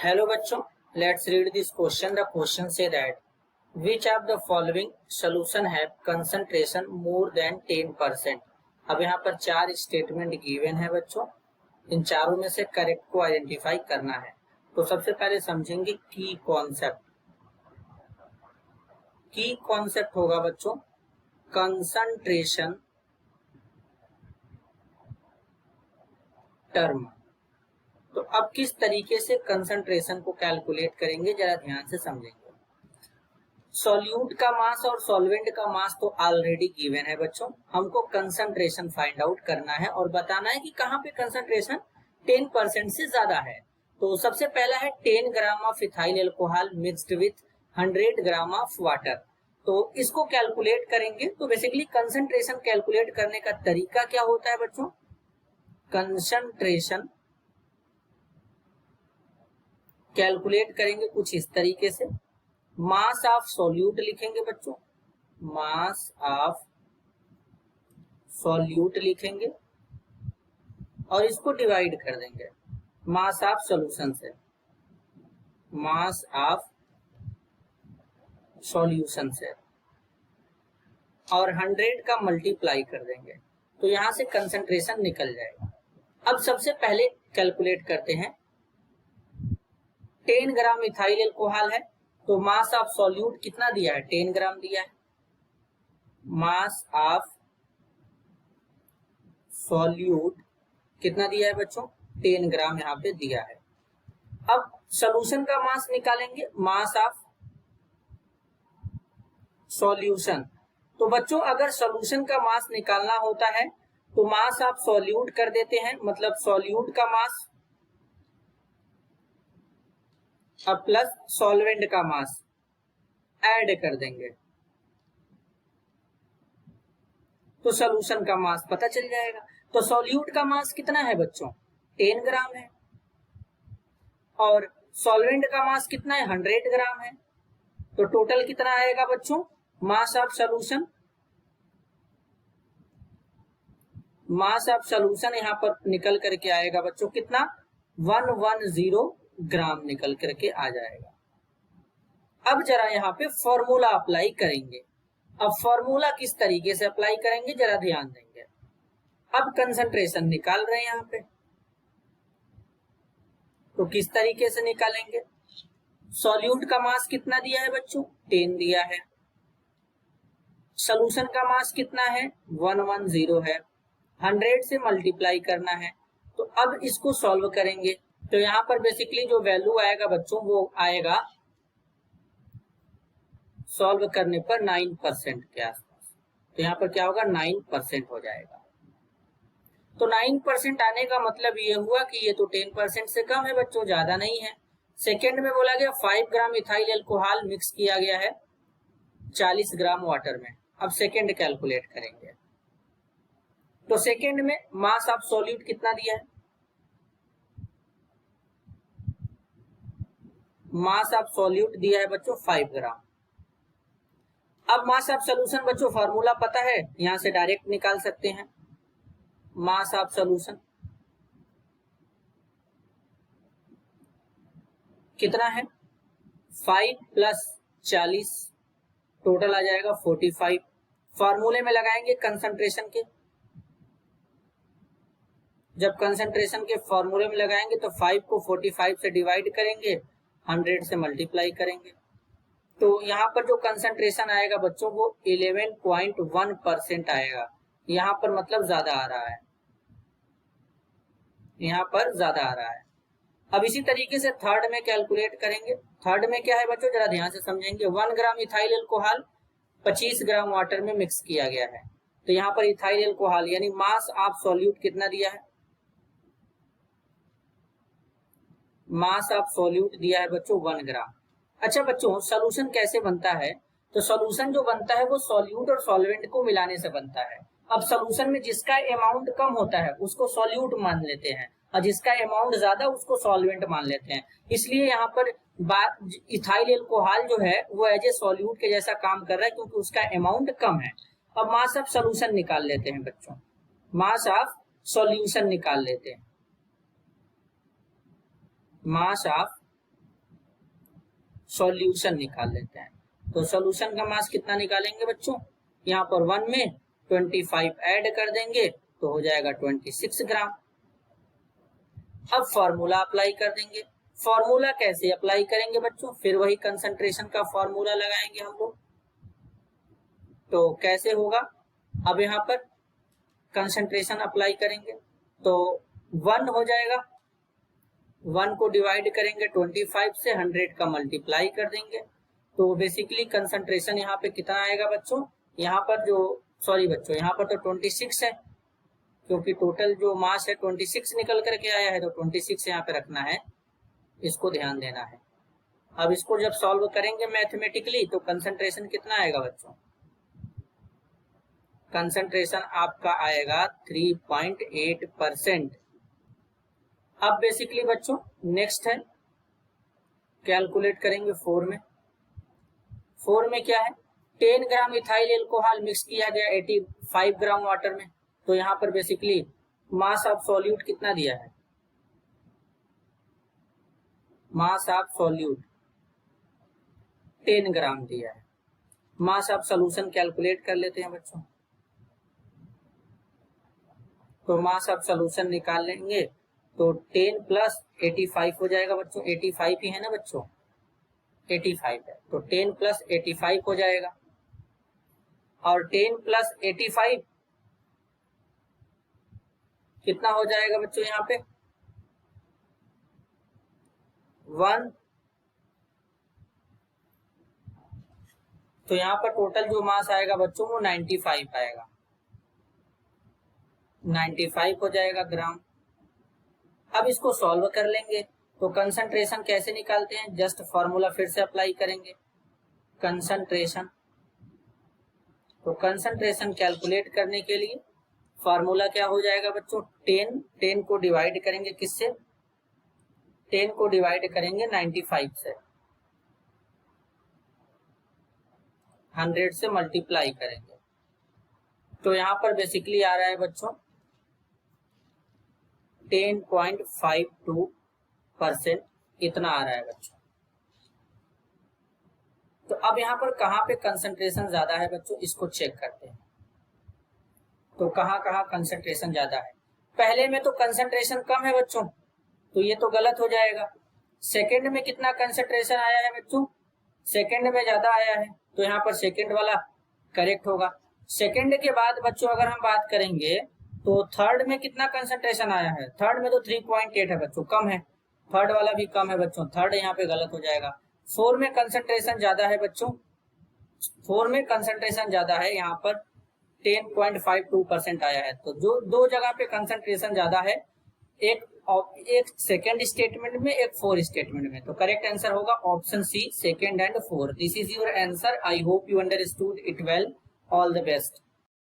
Hello बच्चों, let's read this question. The question say that which of the following solution have concentration more than 10%. अब यहाँ पर चार statement given है बच्चों, इन चारों में से करेक्ट को आइडेंटिफाई करना है। तो सबसे पहले समझेंगे की कॉन्सेप्ट। की कॉन्सेप्ट होगा बच्चों कंसंट्रेशन टर्म। तो अब किस तरीके से कंसंट्रेशन को कैलकुलेट करेंगे जरा ध्यान से समझेंगे। सॉल्यूट का मास और सॉल्वेंट का मास तो ऑलरेडी गिवन है बच्चों, हमको कंसंट्रेशन फाइंड आउट करना है और बताना है कि कहाँ पे कंसंट्रेशन 10% से ज्यादा है। तो सबसे पहला है 10 gram of ethyl alcohol mixed with 100 gram of water. तो इसको कैलकुलेट करेंगे। तो बेसिकली कंसंट्रेशन कैलकुलेट करने का तरीका क्या होता है बच्चों, कंसंट्रेशन कैलकुलेट करेंगे कुछ इस तरीके से। मास ऑफ सॉल्यूट लिखेंगे बच्चों, मास ऑफ सॉल्यूट लिखेंगे और इसको डिवाइड कर देंगे मास ऑफ सॉल्यूशन से, मास ऑफ सॉल्यूशन से, और 100 का मल्टीप्लाई कर देंगे तो यहां से कंसंट्रेशन निकल जाएगा। अब सबसे पहले कैलकुलेट करते हैं। 10 ग्राम इथाइल एल्कोहल है तो मास ऑफ सॉल्यूट कितना दिया है, 10 ग्राम दिया है। मास ऑफ सॉल्यूट कितना दिया है बच्चों, 10 ग्राम यहाँ पे दिया है। अब सॉल्यूशन का मास निकालेंगे, मास ऑफ सॉल्यूशन। तो बच्चों अगर सॉल्यूशन का मास निकालना होता है तो मास ऑफ सॉल्यूट कर देते हैं, मतलब सॉल्यूट का मास अब प्लस सॉल्वेंट का मास ऐड कर देंगे तो सॉल्यूशन का मास पता चल जाएगा। तो सॉल्यूट का मास कितना है बच्चों, 10 ग्राम है और सॉल्वेंट का मास कितना है, 100 ग्राम है। तो टोटल कितना आएगा बच्चों, mass of solution, mass of solution यहां पर निकल करके आएगा बच्चों कितना, 110 ग्राम निकल करके आ जाएगा। अब जरा यहाँ पे फॉर्मूला अप्लाई करेंगे। अब फॉर्मूला किस तरीके से अप्लाई करेंगे जरा ध्यान देंगे। अब कंसंट्रेशन निकाल रहे हैं यहाँ पे, तो किस तरीके से निकालेंगे। सॉल्यूट का मास कितना दिया है बच्चों, 10 दिया है। सॉल्यूशन का मास कितना है, 110 है। 100 से मल्टीप्लाई करना है। तो अब इसको सॉल्व करेंगे तो यहाँ पर बेसिकली जो वैल्यू आएगा बच्चों वो आएगा सॉल्व करने पर 9% के आसपास। तो यहाँ पर क्या होगा, 9% हो जाएगा। तो 9% आने का मतलब ये हुआ कि ये तो 10% से कम है बच्चों, ज्यादा नहीं है। सेकेंड में बोला गया 5 ग्राम इथाइल एल्कोहल मिक्स किया गया है 40 ग्राम वाटर में। अब सेकेंड कैलकुलेट करेंगे। तो सेकेंड में मास ऑफ सॉल्यूट कितना दिया है, मास ऑफ सॉल्यूट दिया है बच्चों 5 ग्राम। अब मास ऑफ सॉल्यूशन बच्चों फार्मूला पता है, यहां से डायरेक्ट निकाल सकते हैं। मास ऑफ सॉल्यूशन कितना है, 5 प्लस 40 टोटल आ जाएगा 45। फार्मूले में लगाएंगे कंसंट्रेशन के, जब कंसंट्रेशन के फार्मूले में लगाएंगे तो 5 को 45 से डिवाइड करेंगे, 100 से मल्टीप्लाई करेंगे। तो यहाँ पर जो कंसंट्रेशन आएगा बच्चों वो 11.1% आएगा। यहाँ पर मतलब ज्यादा आ रहा है, यहाँ पर ज्यादा आ रहा है। अब इसी तरीके से थर्ड में कैलकुलेट करेंगे। थर्ड में क्या है बच्चों जरा ध्यान से समझेंगे। 1 gram ethyl alcohol 25 gram water में मिक्स किया गया है। तो यहाँ पर इथाइल एल्कोहल यानी मास ऑफ सॉल्यूट कितना दिया है, मास ऑफ सॉल्यूट दिया है बच्चों 1 ग्राम। अच्छा बच्चों सॉल्यूशन कैसे बनता है, तो सॉल्यूशन जो बनता है वो सॉल्यूट और सॉल्वेंट को मिलाने से बनता है। अब सॉल्यूशन में जिसका अमाउंट कम होता है उसको सॉल्यूट मान लेते हैं और जिसका अमाउंट ज्यादा उसको सॉल्वेंट मान लेते हैं। इसलिए यहाँ पर इथाइल एल्कोहल जो है वो एज ए सॉल्यूट के जैसा काम कर रहा है क्योंकि उसका अमाउंट कम है। अब मास ऑफ सॉल्यूशन निकाल लेते हैं बच्चों, मास ऑफ सॉल्यूशन निकाल लेते हैं। मास ऑफ सॉल्यूशन निकाल लेते हैं। तो सॉल्यूशन का मास कितना निकालेंगे बच्चों, यहाँ पर 1 में 25 ऐड कर देंगे तो हो जाएगा 26 ग्राम। अब फॉर्मूला अप्लाई कर देंगे। फॉर्मूला कैसे अप्लाई करेंगे बच्चों, फिर वही कंसंट्रेशन का फॉर्मूला लगाएंगे हम लोग। तो कैसे होगा, अब यहाँ पर कंसंट्रेशन अप्लाई करेंगे तो 1 हो जाएगा, 1 को डिवाइड करेंगे 25 से, 100 का मल्टीप्लाई कर देंगे तो बेसिकली कंसंट्रेशन यहाँ पे कितना आएगा बच्चों, यहाँ पर जो सॉरी बच्चों यहाँ पर तो 26 है, क्योंकि टोटल जो मास है 26 निकल करके आया है तो 26 यहाँ पे रखना है, इसको ध्यान देना है। अब इसको जब सॉल्व करेंगे मैथमेटिकली तो कंसंट्रेशन कितना आएगा बच्चों, कंसंट्रेशन आपका आएगा 3.8%। अब बेसिकली बच्चों नेक्स्ट है कैलकुलेट करेंगे 4 में। 4 में क्या है, 10 ग्राम इथाइल एल्कोहल मिक्स किया गया 85 ग्राम वाटर में। तो यहाँ पर बेसिकली मास ऑफ सॉल्यूट कितना दिया है, मास ऑफ सॉल्यूट 10 ग्राम दिया है। मास ऑफ सॉल्यूशन कैलकुलेट कर लेते हैं बच्चों। तो मास ऑफ सॉल्यूशन निकाल लेंगे तो 10 प्लस 85 हो जाएगा बच्चों, 85 ही है ना बच्चों, 85 है तो 10 प्लस 85 हो जाएगा। और 10 प्लस 85 कितना हो जाएगा बच्चों, यहाँ पे 1। तो यहाँ पर टोटल जो मास आएगा बच्चों वो 95 आएगा, 95 हो जाएगा ग्राम। अब इसको सॉल्व कर लेंगे तो कंसंट्रेशन कैसे निकालते हैं, जस्ट फॉर्मूला फिर से अप्लाई करेंगे कंसंट्रेशन। तो कंसंट्रेशन कैलकुलेट करने के लिए फॉर्मूला क्या हो जाएगा बच्चों, 10 को डिवाइड करेंगे किससे, 10 को डिवाइड करेंगे 95 से, 100 से मल्टीप्लाई करेंगे तो यहाँ पर बेसिकली आ रहा है बच्चों 10.52% इतना आ रहा है बच्चों। तो अब यहाँ पर कहाँ पे कंसंट्रेशन ज्यादा है बच्चों, इसको चेक करते हैं। तो कहाँ कहाँ कंसंट्रेशन ज्यादा है, पहले में तो कंसंट्रेशन कम है बच्चों तो ये तो गलत हो जाएगा। सेकंड में कितना कंसंट्रेशन आया है बच्चों, सेकंड में ज्यादा आया है तो यहाँ पर सेकंड वाला करेक्ट होगा। सेकंड के बाद बच्चों अगर हम बात करेंगे तो थर्ड में कितना कंसंट्रेशन आया है, थर्ड में तो 3.8 है बच्चों, कम है, थर्ड वाला भी कम है बच्चों, थर्ड यहाँ पे गलत हो जाएगा। 4 में कंसंट्रेशन ज्यादा है बच्चों, 4 में कंसंट्रेशन ज्यादा है, यहाँ पर 10.52% आया है। तो जो दो जगह पे कंसंट्रेशन ज्यादा है, एक सेकेंड स्टेटमेंट में, एक 4 स्टेटमेंट में, तो करेक्ट आंसर होगा option C, second and 4। This is your answer. I hope you understood it well. All the best.